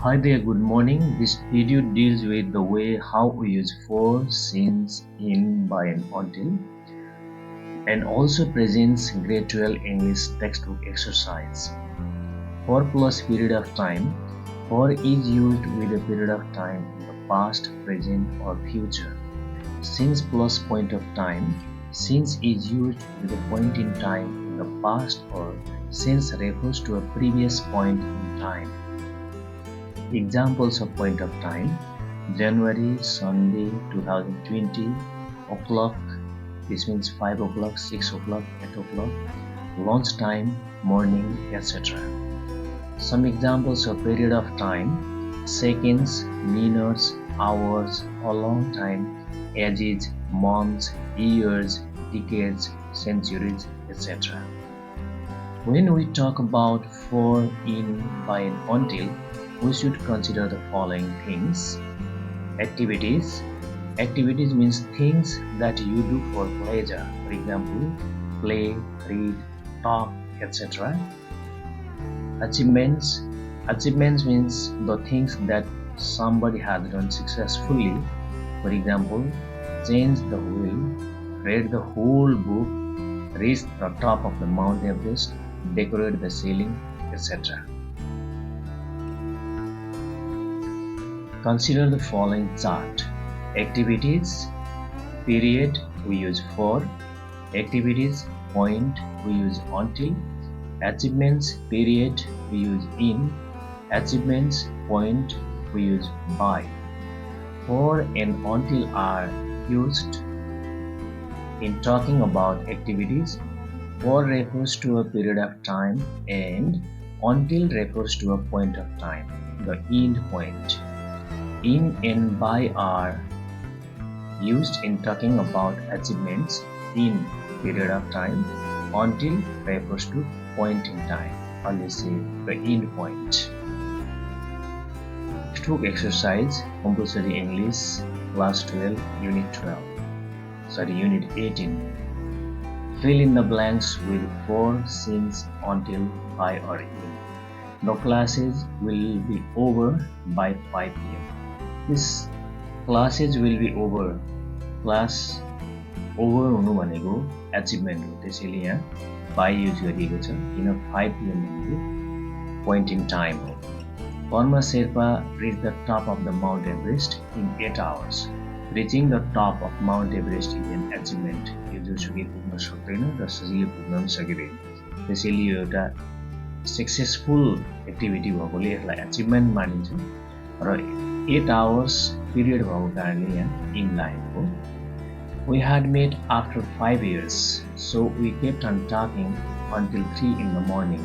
Hi there, good morning. This video deals with the way how we use for, since, in, by and until, and also presents grade 12 English textbook exercise. For plus period of time. For is used with a period of time in the past, present or future. Since plus point of time. Since is used with a point in time in the past or since refers to a previous point in time. Examples of point of time: January, Sunday, 2020, o'clock, this means 5 o'clock, 6 o'clock, 8 o'clock, lunch time, morning, etc. Some examples of period of time: seconds, minutes, hours, a long time, ages, months, years, decades, centuries, etc. When we talk about for, in, by and until, we should consider the following things. Activities. Activities means things that you do for pleasure. For example, play, read, talk, etc. Achievements. Achievements means the things that somebody has done successfully. For example, change the wheel, read the whole book, reach the top of the Mount Everest, decorate the ceiling, etc. Consider the following chart. Activities, period, we use for. Activities, point, we use until. Achievements, period, we use in. Achievements, point, we use by. For and until are used in talking about activities. For refers to a period of time and until refers to a point of time, the end point. In and by are used in talking about achievements in period of time. Until refers to point in time, or let's say the end point. Textbook exercise, Compulsory English, Class 12, Unit 18. Fill in the blanks with for, since, until, by or in. The classes will be over by 5 p.m. This classes will be over. Class over हुनु भनेको achievement हो, त्यसैले यहाँ by use गरिएको छ किन 5 pm भनेको point in time हो. Parma Sherpa reached the top of the Mount Everest in 8 hours. Reaching the top of Mount Everest is an achievement. यो जोसुकै पुग्न सक्दैन र सजिलै पुग्न पनि सकिँदैन. त्यसैले यो एउटा सक्सेसफुल एक्टिभिटी भएकोले यसलाई अचिभमेन्ट मानिन्छ र 8 hours period भएको कारणले यहाँ in लागेको. We had met after 5 years, so we kept on talking until 3 in the morning.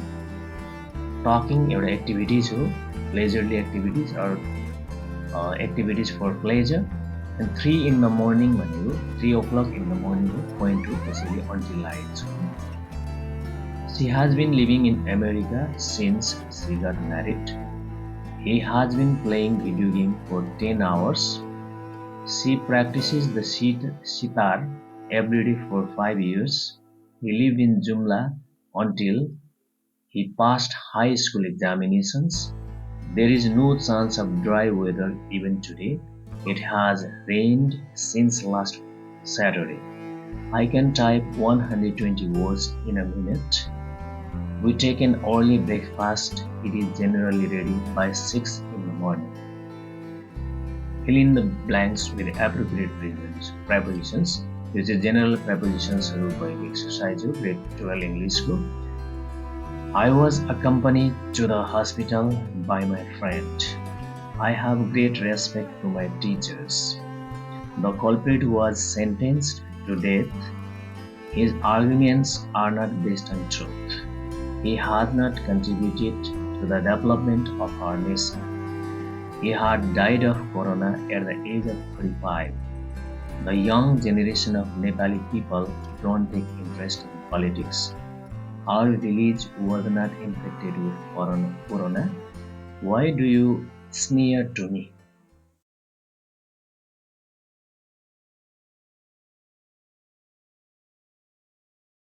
Talking एउटा activities हो, leisurely activities or activities for pleasure, and 3 in the morning भनेको 3 o'clock in the morning हो, point to त्यसैले until लागेको छ. She has been living in America since she got married. He has been playing video game for 10 hours. She practices the sitar every day for 5 years. He lived in Jumla until he passed high school examinations. There is no chance of dry weather even today. It has rained since last Saturday. I can type 120 words in a minute. We take an early breakfast. It is generally ready by 6 in the morning. Fill in the blanks with appropriate prepositions. This is general prepositions भएको exercise हो, grade 12 English को. I was accompanied to the hospital by my friend. I have great respect to my teachers. The culprit was sentenced to death. His arguments are not based on truth. He has not contributed to the development of our nation. He had died of corona at the age of 35. The young generation of Nepali people don't take interest in politics. Our village was not infected with corona. Why do you sneer to me?